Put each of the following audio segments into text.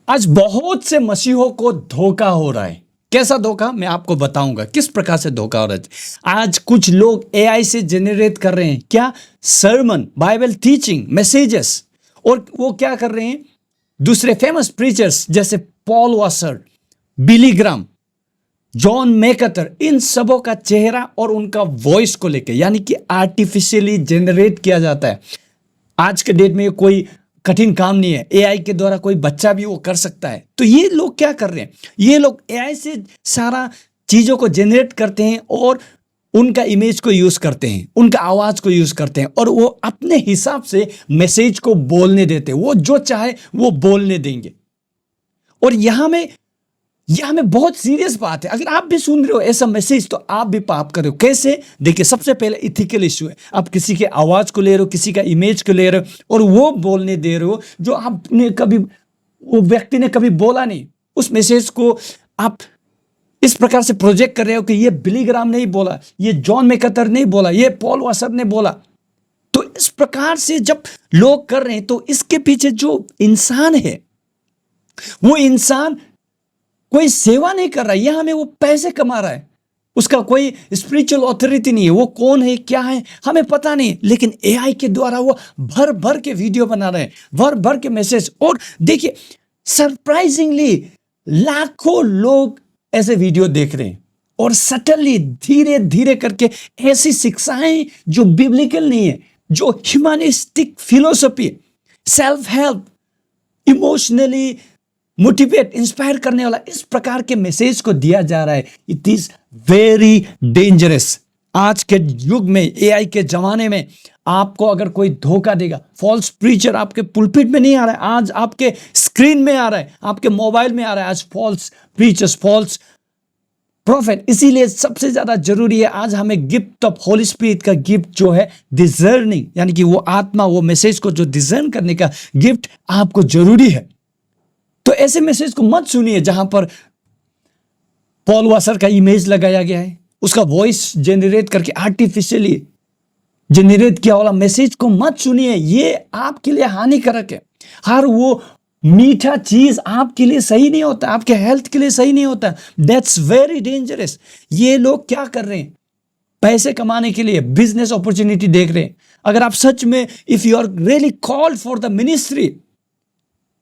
आज बहुत से मसीहों को धोखा हो रहा है। कैसा धोखा, मैं आपको बताऊंगा किस प्रकार से धोखा हो रहा है। आज कुछ लोग एआई से जनरेट कर रहे हैं क्या, सर्मन, बाइबल टीचिंग, मैसेजेस, और वो क्या कर रहे हैं, दूसरे फेमस प्रीचर्स जैसे पॉल वासर, बिली ग्राम, जॉन मैकथर, इन सबों का चेहरा और उनका वॉइस को लेकर यानी कि आर्टिफिशियली जनरेट किया जाता है। आज के डेट में कोई कठिन काम नहीं है, एआई के द्वारा कोई बच्चा भी वो कर सकता है। तो ये लोग क्या कर रहे हैं, ये लोग एआई से सारा चीज़ों को जनरेट करते हैं और उनका इमेज को यूज़ करते हैं, उनका आवाज़ को यूज़ करते हैं और वो अपने हिसाब से मैसेज को बोलने देते हैं। वो जो चाहे वो बोलने देंगे। और यहाँ में बहुत सीरियस बात है। अगर आप भी सुन रहे हो ऐसा मैसेज तो आप भी पाप कर रहे हो। कैसे, देखिए, सबसे पहले इथिकल इश्यू है। आप किसी के आवाज़ को ले रहे हो, किसी का इमेज को ले रहे हो और वो बोलने दे रहे हो जो आपने कभी, वो व्यक्ति ने कभी बोला नहीं। उस मैसेज को आप इस प्रकार से प्रोजेक्ट कर रहे हो कि ये बिली ग्राम नहीं बोला, ये जॉन मैकथर नहीं बोला, ये पॉल वासर ने बोला। तो इस प्रकार से जब लोग कर रहे हैं तो इसके पीछे जो इंसान है, वो इंसान कोई सेवा नहीं कर रहा है, यहां में वो पैसे कमा रहा है। उसका कोई स्पिरिचुअल ऑथोरिटी नहीं है। वो कौन है, क्या है, हमें पता नहीं। लेकिन एआई के द्वारा वो भर भर के वीडियो बना रहे हैं, भर भर के मैसेज। और देखिए, सरप्राइजिंगली लाखों लोग ऐसे वीडियो देख रहे हैं और सटनली धीरे धीरे करके ऐसी शिक्षाएं जो बिब्लिकल नहीं है, जो humanistic philosophy, self help, emotionally motivate, inspire करने वाला, इस प्रकार के मैसेज को दिया जा रहा है। It is very dangerous. आज के युग में, एआई के जमाने में, आपको अगर कोई धोखा देगा, फॉल्स प्रीचर आपके पुलपिट में नहीं आ रहा है, आज आपके स्क्रीन में आ रहा है, आपके मोबाइल में आ रहा है। आज फॉल्स प्रीचर्स, फॉल्स प्रॉफिट। इसीलिए सबसे ज्यादा जरूरी है आज हमें गिफ्ट ऑफ होली स्पिरिट का गिफ्ट जो है डिजर्निंग, यानी कि वो आत्मा, वो मैसेज को जो डिजर्न करने का गिफ्ट आपको जरूरी है। तो ऐसे मैसेज को मत सुनिए जहां पर पॉल वासर का इमेज लगाया गया है, उसका वॉइस जनरेट करके आर्टिफिशियली जनरेट किया वाला मैसेज को मत सुनिए। ये आपके लिए हानिकारक है। हर वो मीठा चीज आपके लिए सही नहीं होता, आपके हेल्थ के लिए सही नहीं होता। That's very dangerous. ये लोग क्या कर रहे हैं, पैसे कमाने के लिए बिजनेस अपॉर्चुनिटी देख रहे हैं। अगर आप सच में, if you are really called for the ministry,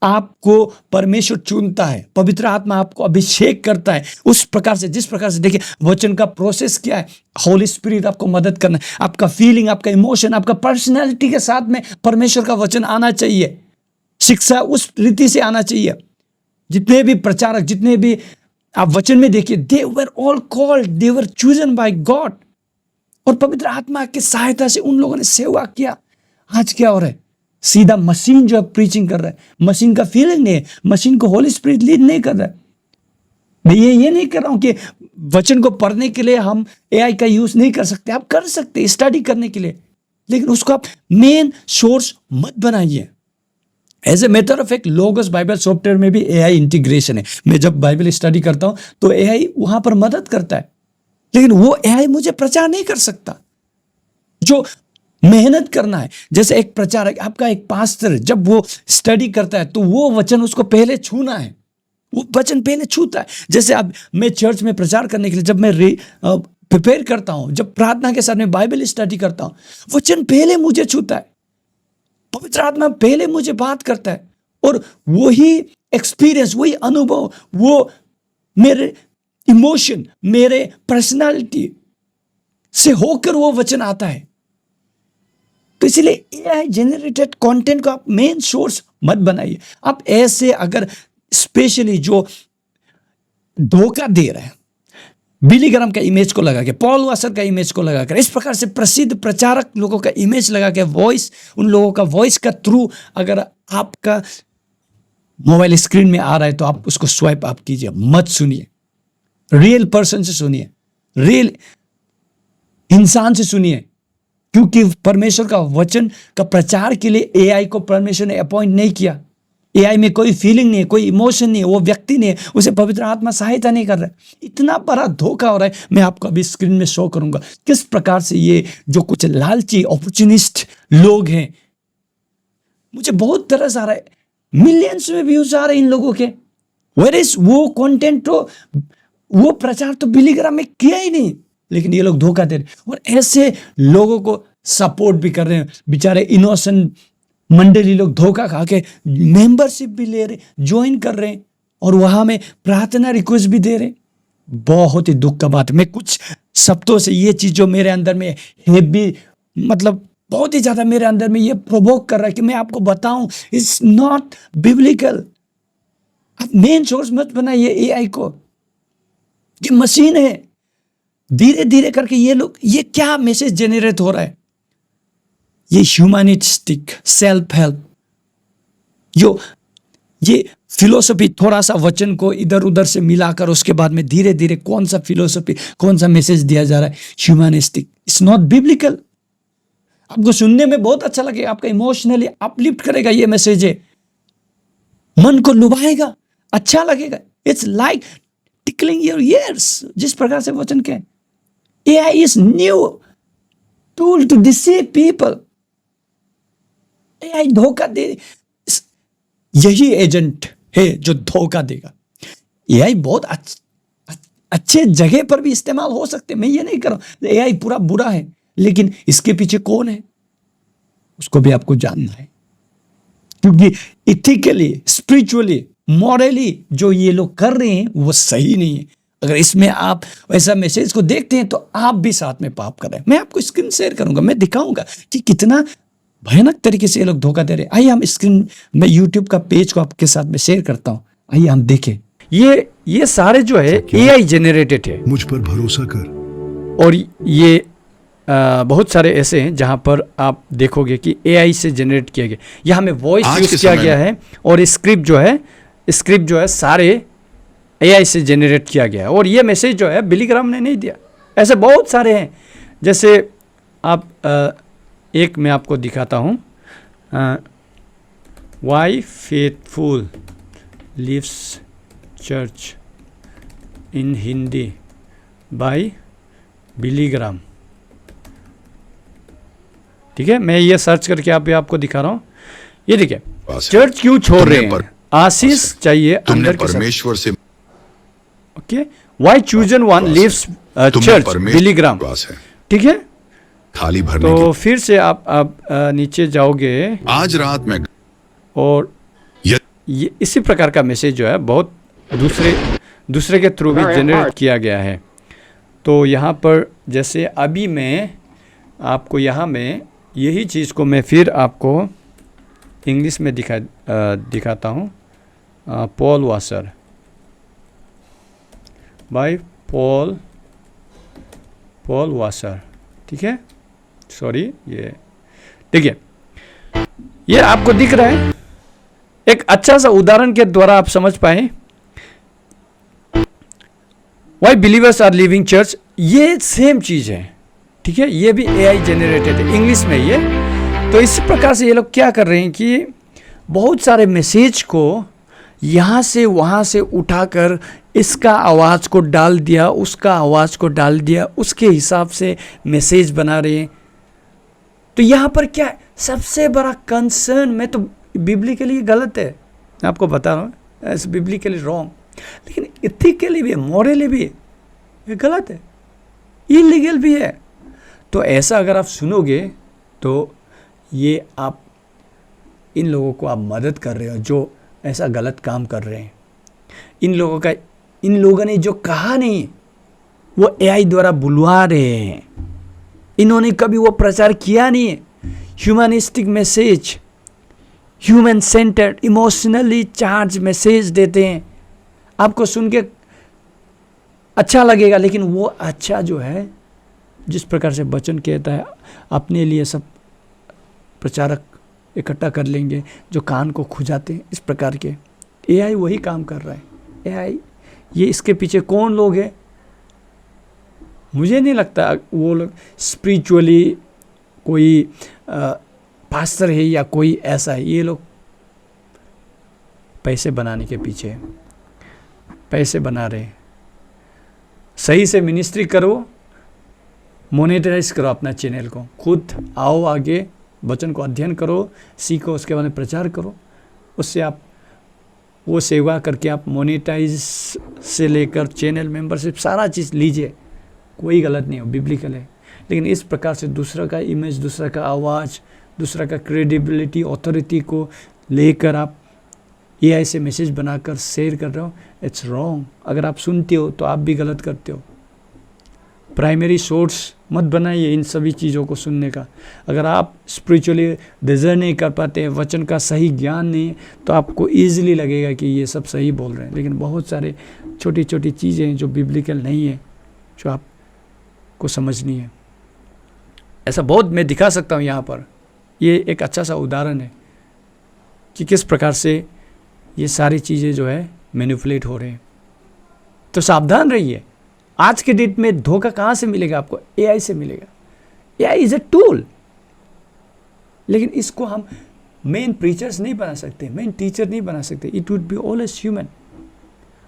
आपको परमेश्वर चुनता है, पवित्र आत्मा आपको अभिषेक करता है उस प्रकार से, जिस प्रकार से, देखिए, वचन का प्रोसेस क्या है, होली स्पिरिट आपको मदद करना है। आपका फीलिंग, आपका इमोशन, आपका पर्सनैलिटी के साथ में परमेश्वर का वचन आना चाहिए, शिक्षा उस रीति से आना चाहिए। जितने भी प्रचारक, जितने भी आप वचन में देखिए, they were all called, they were chosen by God, और पवित्र आत्मा की सहायता से उन लोगों ने सेवा किया। आज क्या हो रहा है, सीधा मशीन जो प्रीचिंग कर रहा है, मशीन का फीलिंग नहीं है, मशीन को होली स्पिरिट लीड नहीं कर रहा है। मैं ये नहीं कर रहा हूं कि वचन को पढ़ने के लिए हम एआई का यूज नहीं कर सकते। आप कर सकते स्टडी करने के लिए, लेकिन उसको आप मेन सोर्स मत बनाइए। As a matter of fact, Logos Bible software में भी एआई इंटीग्रेशन है। मैं जब बाइबल स्टडी करता हूं तो एआई वहां पर मदद करता है, लेकिन वो एआई मुझे प्रचार नहीं कर सकता। जो मेहनत करना है, जैसे एक प्रचारक, आपका एक पास्टर, जब वो स्टडी करता है तो वो वचन उसको पहले छूना है, वो वचन पहले छूता है। जैसे अब मैं चर्च में प्रचार करने के लिए जब मैं प्रिपेयर करता हूं, जब प्रार्थना के साथ में बाइबल स्टडी करता हूं, वचन पहले मुझे छूता है, पवित्र आत्मा पहले मुझे बात करता है, और वही एक्सपीरियंस, वही अनुभव, वो मेरे इमोशन, मेरे पर्सनालिटी से होकर वो वचन आता है। तो इसलिए एआई जनरेटेड कंटेंट को आप मेन सोर्स मत बनाइए। आप ऐसे, अगर स्पेशली जो धोखा दे रहे हैं, बिली ग्राम का इमेज को लगा के, पॉल वासर का इमेज को लगा कर, इस प्रकार से प्रसिद्ध प्रचारक लोगों का इमेज लगा के, वॉइस, उन लोगों का वॉइस का थ्रू अगर आपका मोबाइल स्क्रीन में आ रहा है तो आप उसको स्वाइप आप कीजिए, मत सुनिए। रियल पर्सन से सुनिए, रियल इंसान से सुनिए, क्योंकि परमेश्वर का वचन का प्रचार के लिए एआई को परमेश्वर ने अपॉइंट नहीं किया। एआई में कोई फीलिंग नहीं है, कोई इमोशन नहीं है, वो व्यक्ति नहीं है, उसे पवित्र आत्मा सहायता नहीं कर रहा है। इतना बड़ा धोखा हो रहा है। मैं आपको अभी स्क्रीन में शो करूंगा किस प्रकार से ये जो कुछ लालची अपॉर्चुनिस्ट लोग हैं, मुझे बहुत तरस आ रहा है। मिलियंस में व्यूज आ रहे हैं इन लोगों के। वेयर इज वो कंटेंट, तो वो प्रचार तो बिली ग्राम में किया ही नहीं, लेकिन ये लोग धोखा दे रहे और ऐसे लोगों को सपोर्ट भी कर रहे हैं। बेचारे इनोसेंट मंडली लोग धोखा खा के मेंबरशिप भी ले रहे, ज्वाइन कर रहे हैं और वहां में प्रार्थना रिक्वेस्ट भी दे रहे। बहुत ही दुख का बात है। मैं कुछ सप्ताहों से ये चीज जो मेरे अंदर में हेवी, मतलब बहुत ही ज्यादा मेरे अंदर में ये प्रोवोक कर रहा है कि मैं आपको बताऊं, इट्स नॉट बिब्लिकल। आप मेन सोर्स मत बनाइए एआई को, ये मशीन है। धीरे धीरे करके ये लोग, ये क्या मैसेज जेनरेट हो रहा है, ये ह्यूमनिस्टिक सेल्फ हेल्प, जो ये फिलोसफी, थोड़ा सा वचन को इधर उधर से मिलाकर उसके बाद में धीरे धीरे कौन सा फिलोसफी, कौन सा मैसेज दिया जा रहा है, ह्यूमनिस्टिक, इट्स नॉट बिब्लिकल। आपको सुनने में बहुत अच्छा लगेगा, आपका इमोशनली अपलिफ्ट करेगा, ये मैसेज है, मन को लुभाएगा, अच्छा लगेगा। It's like tickling your ears, जिस प्रकार से वचन के AI is new tool to deceive people. AI धोखा दे, यही एजेंट है जो धोखा देगा। एआई बहुत अच्छे जगह पर भी इस्तेमाल हो सकते, मैं ये नहीं कर रहा एआई पूरा बुरा है, लेकिन इसके पीछे कौन है उसको भी आपको जानना है, क्योंकि इथिकली, स्पिरिचुअली, मॉरली जो ये लोग कर रहे हैं वो सही नहीं है। अगर इसमें आप ऐसा मैसेज को देखते हैं तो आप भी साथ में पाप कर रहे हैं। मैं आपको स्क्रीन शेयर करूंगा, मैं दिखाऊंगा कि कितना भयानक तरीके से ये लोग धोखा दे रहे हैं। आइए हम स्क्रीन में यूट्यूब का पेज को आपके साथ में शेयर करता हूं, आइए हम देखें। ये सारे जो है एआई जेनरेटेड है, मुझ पर भरोसा कर। और ये बहुत सारे ऐसे हैं जहां पर आप देखोगे कि एआई से जनरेट किया गया। यहाँ में वॉइस यूज किया गया है और स्क्रिप्ट जो है सारे एआई से जनरेट किया गया है। और ये मैसेज जो है बिली ग्राम ने नहीं दिया, ऐसे बहुत सारे हैं। जैसे आप एक मैं आपको दिखाता हूँ, why faithful leaves church in Hindi by Billy Graham. ठीक है, मैं ये सर्च करके आपको दिखा रहा हूँ। ये देखिए, चर्च क्यों छोड़ रहे हैं, आशीष चाहिए अंदर के परमेश्वर से। Okay, why chosen one leaves church Billy Graham. ठीक है, थाली भरने तो फिर से आप नीचे जाओगे आज रात में, और ये इसी प्रकार का मैसेज जो है बहुत दूसरे के थ्रू भी जनरेट किया गया है। तो यहाँ पर जैसे अभी मैं आपको यहाँ में यही चीज़ को मैं फिर आपको इंग्लिश में दिखाता हूँ। Paul Washer by Paul Washer. ठीक है, सॉरी, ये देखिए, ये आपको दिख रहा है। एक अच्छा सा उदाहरण के द्वारा आप समझ पाए why believers are living church, ये सेम चीज है। ठीक है, ये भी एआई जेनरेटेड है, इंग्लिश में ये। तो इस प्रकार से ये लोग क्या कर रहे हैं कि बहुत सारे मैसेज को यहाँ से वहाँ से उठाकर इसका आवाज़ को डाल दिया, उसका आवाज़ को डाल दिया, उसके हिसाब से मैसेज बना रहे हैं। तो यहाँ पर क्या है सबसे बड़ा कंसर्न, मैं तो बिब्लिकली गलत है, मैं आपको बता रहा हूँ, एज बिब्लिकली रॉन्ग, लेकिन इथिकली भी, मॉरली भी ये गलत है, इलीगल भी है। तो ऐसा अगर आप सुनोगे तो ये आप इन लोगों को आप मदद कर रहे हो जो ऐसा गलत काम कर रहे हैं। इन लोगों ने जो कहा नहीं वो एआई द्वारा बुलवा रहे हैं। इन्होंने कभी वो प्रचार किया नहीं है। Humanistic message, human centred, emotionally charge message देते हैं। आपको सुन के अच्छा लगेगा, लेकिन वो अच्छा जो है, जिस प्रकार से वचन कहता है, अपने लिए सब प्रचारक इकट्ठा कर लेंगे जो कान को खुजाते हैं, इस प्रकार के एआई वही काम कर रहा है। एआई, ये इसके पीछे कौन लोग हैं, मुझे नहीं लगता वो लोग स्पिरिचुअली कोई पास्टर है या कोई ऐसा है। ये लोग पैसे बनाने के पीछे पैसे बना रहे हैं। सही से मिनिस्ट्री करो, मोनेटाइज करो अपना चैनल को, खुद आओ आगे, वचन को अध्ययन करो, सीखो, उसके बाद में प्रचार करो, उससे आप वो सेवा करके आप मोनेटाइज से लेकर चैनल मेंबरशिप सारा चीज़ लीजिए, कोई गलत नहीं हो, बिब्लिकल है। लेकिन इस प्रकार से दूसरा का इमेज, दूसरा का आवाज़, दूसरा का क्रेडिबिलिटी, ऑथोरिटी को लेकर आप एआई से मैसेज बनाकर शेयर कर रहे हो, इट्स रॉन्ग। अगर आप सुनते हो तो आप भी गलत करते हो। प्राइमरी सोर्स मत बनाइए इन सभी चीज़ों को सुनने का। अगर आप स्पिरिचुअली डिज़र्न नहीं कर पाते, वचन का सही ज्ञान नहीं है, तो आपको ईजिली लगेगा कि ये सब सही बोल रहे हैं। लेकिन बहुत सारे छोटी छोटी चीज़ें हैं जो बिब्लिकल नहीं है, जो आपको समझनी है। ऐसा बहुत मैं दिखा सकता हूँ यहाँ पर। ये एक अच्छा सा उदाहरण है कि किस प्रकार से ये सारी चीज़ें जो है मैनिपुलेट हो रहे हैं। तो सावधान रहिए। आज के डेट में धोखा कहाँ से मिलेगा आपको? एआई से मिलेगा। एआई इज ए टूल, लेकिन इसको हम मेन प्रीचर्स नहीं बना सकते, मेन टीचर नहीं बना सकते। It would be always human.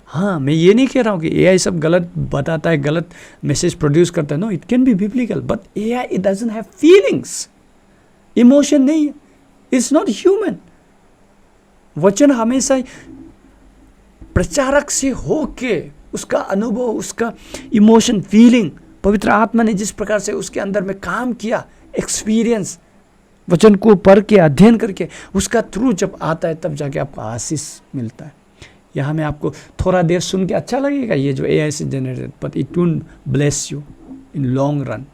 हाँ, मैं ये नहीं कह रहा हूँ कि एआई सब गलत बताता है, गलत मैसेज प्रोड्यूस करता है। No, it can be biblical, but AI it doesn't have feelings, emotion नहीं है, इट्स नॉट ह्यूमन। वचन हमेशा प्रचारक से होके उसका अनुभव, उसका इमोशन, फीलिंग, पवित्र आत्मा ने जिस प्रकार से उसके अंदर में काम किया, एक्सपीरियंस, वचन को पढ़ के अध्ययन करके उसका थ्रू जब आता है, तब जाके आपको आशीष मिलता है। यहाँ में आपको थोड़ा देर सुन के अच्छा लगेगा ये जो एआई से generated, but it will bless you in long run.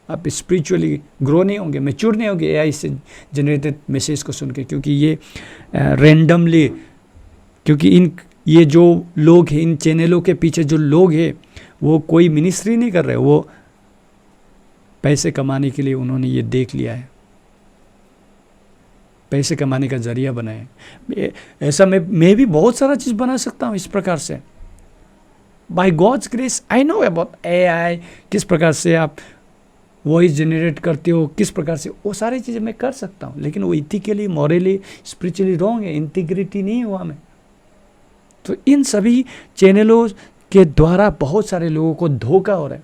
आप स्पिरिचुअली ग्रो नहीं होंगे, मैच्योर नहीं होंगे एआई से जनरेटेड मैसेज को सुन के, क्योंकि ये रैंडमली, क्योंकि ये जो लोग हैं, इन चैनलों के पीछे जो लोग हैं, वो कोई मिनिस्ट्री नहीं कर रहे, वो पैसे कमाने के लिए उन्होंने ये देख लिया है, पैसे कमाने का जरिया बनाए। ऐसा मैं भी बहुत सारा चीज़ बना सकता हूँ इस प्रकार से। By God's grace I know about AI, किस प्रकार से आप वॉइस जनरेट करते हो, किस प्रकार से, वो सारी चीज़ें मैं कर सकता हूँ। लेकिन वो इथिकली, मॉरली, स्पिरिचुअली रॉन्ग है, इंटीग्रिटी नहीं हुआ में। तो इन सभी चैनलों के द्वारा बहुत सारे लोगों को धोखा हो रहा है।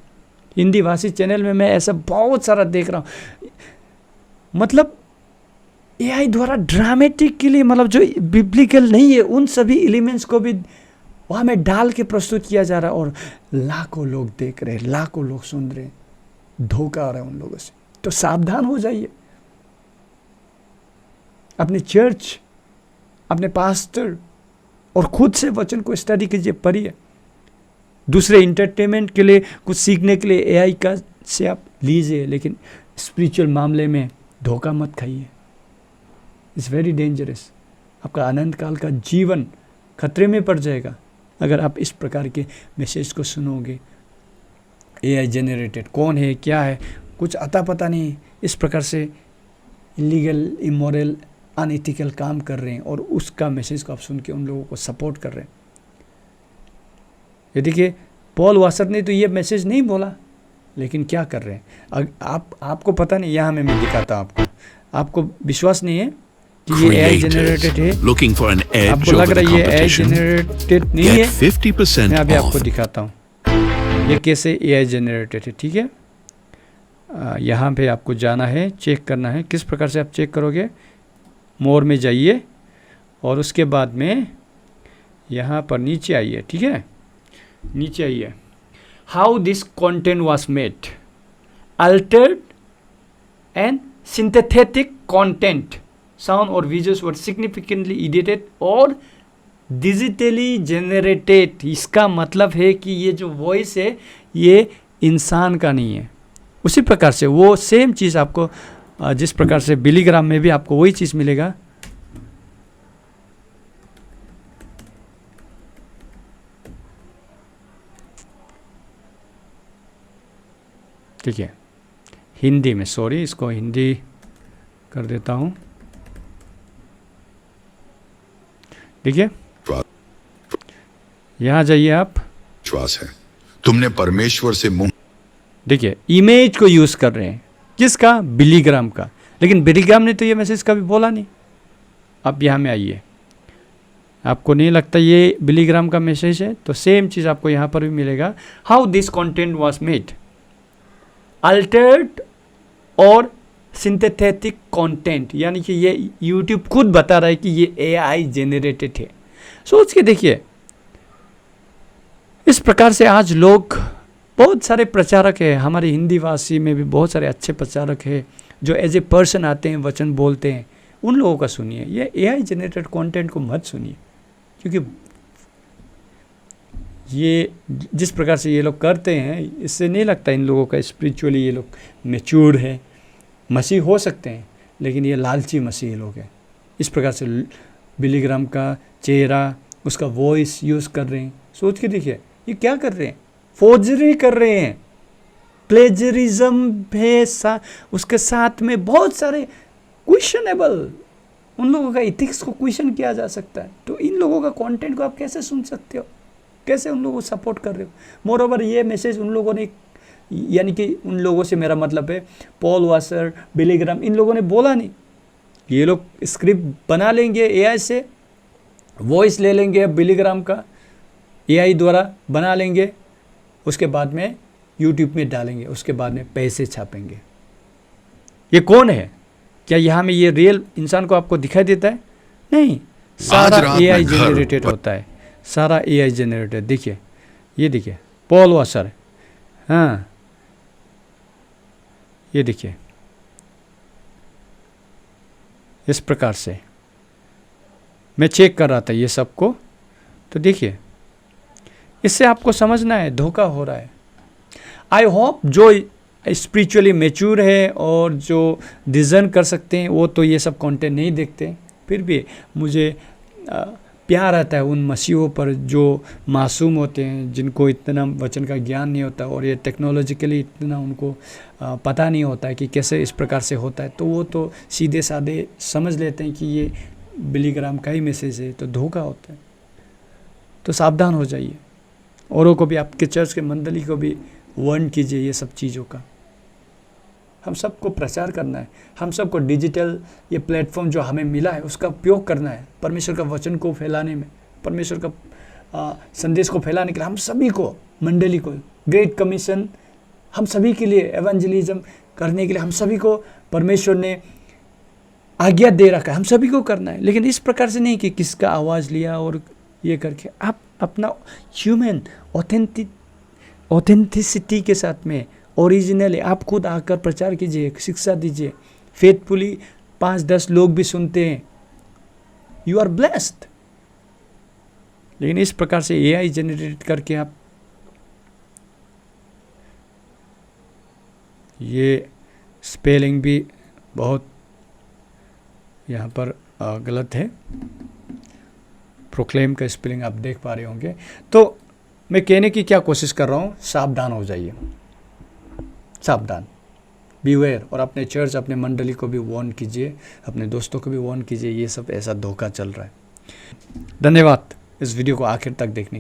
हिंदी भाषी चैनल में मैं ऐसा बहुत सारा देख रहा हूँ। मतलब एआई द्वारा ड्रामेटिक के लिए, मतलब जो बिब्लिकल नहीं है, उन सभी एलिमेंट्स को भी वहाँ में डाल के प्रस्तुत किया जा रहा है, और लाखों लोग देख रहे हैं, लाखों लोग सुन रहे हैं। धोखा हो रहा है उन लोगों से। तो सावधान हो जाइए। अपने चर्च, अपने पास्टर और खुद से वचन को स्टडी कीजिए, पढ़िए। दूसरे इंटरटेनमेंट के लिए, कुछ सीखने के लिए एआई का से आप लीजिए, लेकिन स्पिरिचुअल मामले में धोखा मत खाइए। It's very dangerous. आपका अनंत काल का जीवन खतरे में पड़ जाएगा अगर आप इस प्रकार के मैसेज को सुनोगे। एआई जनरेटेड कौन है, क्या है, कुछ अता पता नहीं, इस प्रकार से इलीगल, इमोरल, अनएथिकल काम कर रहे हैं, और उसका मैसेज को आप सुन के उन लोगों को सपोर्ट कर रहे हैं। ये देखिए, पॉल वासर ने तो ये मैसेज नहीं बोला, लेकिन क्या कर रहे हैं आपको पता नहीं। यहाँ मैं दिखाता हूँ आपको विश्वास नहीं है कि ये एआई जनरेटेड है, आपको लग रहा है ये एआई जनरेटेड नहीं है। 50% मैं अभी आपको दिखाता हूँ ये कैसे एआई जनरेटेड है। ठीक है, यहाँ पे आपको जाना है, चेक करना है। किस प्रकार से आप चेक करोगे? मोर में जाइए और उसके बाद में यहाँ पर नीचे आइए। ठीक है, नीचे आइए। How this content was made, Altered and synthetic content, sound और विजुअल्स वर सिग्निफिकेंटली एडिटेड और डिजिटली जनरेटेड। इसका मतलब है कि ये जो वॉइस है ये इंसान का नहीं है। उसी प्रकार से वो सेम चीज़ आपको जिस प्रकार से बिलीग्राम में भी आपको वही चीज़ मिलेगा। ठीक है, हिंदी में, सॉरी, इसको हिंदी कर देता हूँ। ठीक है, यहाँ जाइए आप। विश्वास है तुमने परमेश्वर से मुंह, देखिए इमेज को यूज़ कर रहे हैं, किसका? बिलीग्राम का। लेकिन बिलीग्राम ने तो ये मैसेज कभी बोला नहीं। अब यहाँ में आइए, आपको नहीं लगता ये बिलीग्राम का मैसेज है? तो सेम चीज़ आपको यहाँ पर भी मिलेगा। How this content was made, Altered और सिंथेटिक कंटेंट, यानी कि ये यूट्यूब खुद बता रहा है कि ये एआई जेनरेटेड है। सोच के देखिए, इस प्रकार से आज लोग, बहुत सारे प्रचारक हैं हमारे हिंदी भाषी में भी, बहुत सारे अच्छे प्रचारक हैं जो एज ए पर्सन आते हैं, वचन बोलते हैं, उन लोगों का सुनिए। ये एआई जनरेटेड कंटेंट को मत सुनिए, क्योंकि ये जिस प्रकार से ये लोग करते हैं, इससे नहीं लगता इन लोगों का स्पिरिचुअली ये लोग मैच्योर है। मसीह हो सकते हैं, लेकिन ये लालची मसीह लोग हैं। इस प्रकार से बिली ग्राहम का चेहरा, उसका वॉइस यूज़ कर रहे हैं। सोच के देखिए, ये क्या कर रहे हैं? फोर्जरी कर रहे हैं, प्लेजरिज्म है, उसके साथ में बहुत सारे क्वेश्चनेबल, उन लोगों का इथिक्स को क्वेश्चन किया जा सकता है। तो इन लोगों का कंटेंट को आप कैसे सुन सकते हो? कैसे उन लोगों को सपोर्ट कर रहे हो? मोर ओवर ये मैसेज उन लोगों ने, यानी कि उन लोगों से मेरा मतलब है पॉल वासर, बिली ग्राहम, इन लोगों ने बोला नहीं। ये लोग स्क्रिप्ट बना लेंगे एआई से, वॉइस ले लेंगे बिली ग्राहम का, एआई द्वारा बना लेंगे, उसके बाद में यूट्यूब में डालेंगे, उसके बाद में पैसे छापेंगे। ये कौन है? क्या यहाँ में ये रियल इंसान को आपको दिखाई देता है? नहीं, सारा एआई जनरेटेड होता है, सारा एआई जनरेटेड। देखिए, ये देखिए पॉल वासर, हाँ ये देखिए, इस प्रकार से मैं चेक कर रहा था ये सबको, तो देखिए इससे आपको समझना है धोखा हो रहा है। आई होप जो स्पिरिचुअली मैच्योर है और जो डिज़र्न कर सकते हैं वो तो ये सब कंटेंट नहीं देखते। फिर भी मुझे प्यार आता है उन मसीहों पर जो मासूम होते हैं, जिनको इतना वचन का ज्ञान नहीं होता और ये टेक्नोलॉजिकली इतना उनको पता नहीं होता है कि कैसे इस प्रकार से होता है। तो वो तो सीधे साधे समझ लेते हैं कि ये बिली ग्राहम का ही मैसेज है, तो धोखा होता है। तो सावधान हो जाइए, औरों को भी, आपके चर्च के मंडली को भी वार्न कीजिए ये सब चीज़ों का। हम सबको प्रचार करना है, हम सबको डिजिटल ये प्लेटफॉर्म जो हमें मिला है उसका उपयोग करना है परमेश्वर का वचन को फैलाने में, परमेश्वर का संदेश को फैलाने के लिए। हम सभी को, मंडली को, ग्रेट कमीशन हम सभी के लिए, एवेंजलिज्म करने के लिए हम सभी को परमेश्वर ने आज्ञा दे रखा है, हम सभी को करना है। लेकिन इस प्रकार से नहीं कि किसका आवाज़ लिया और ये करके। आप अपना ह्यूमन ऑथेंटिसिटी के साथ में, ओरिजिनली आप खुद आकर प्रचार कीजिए, शिक्षा दीजिए, फेथफुली 5-10 लोग भी सुनते हैं, यू आर ब्लेस्ड। लेकिन इस प्रकार से एआई जनरेट करके आप, ये स्पेलिंग भी बहुत यहाँ पर गलत है, प्रोक्लेम का स्पेलिंग आप देख पा रहे होंगे। तो मैं कहने की क्या कोशिश कर रहा हूँ, सावधान हो जाइए, सावधान, बीवेयर। और अपने चर्च, अपने मंडली को भी वार्न कीजिए, अपने दोस्तों को भी वार्न कीजिए, ये सब ऐसा धोखा चल रहा है। धन्यवाद इस वीडियो को आखिर तक देखने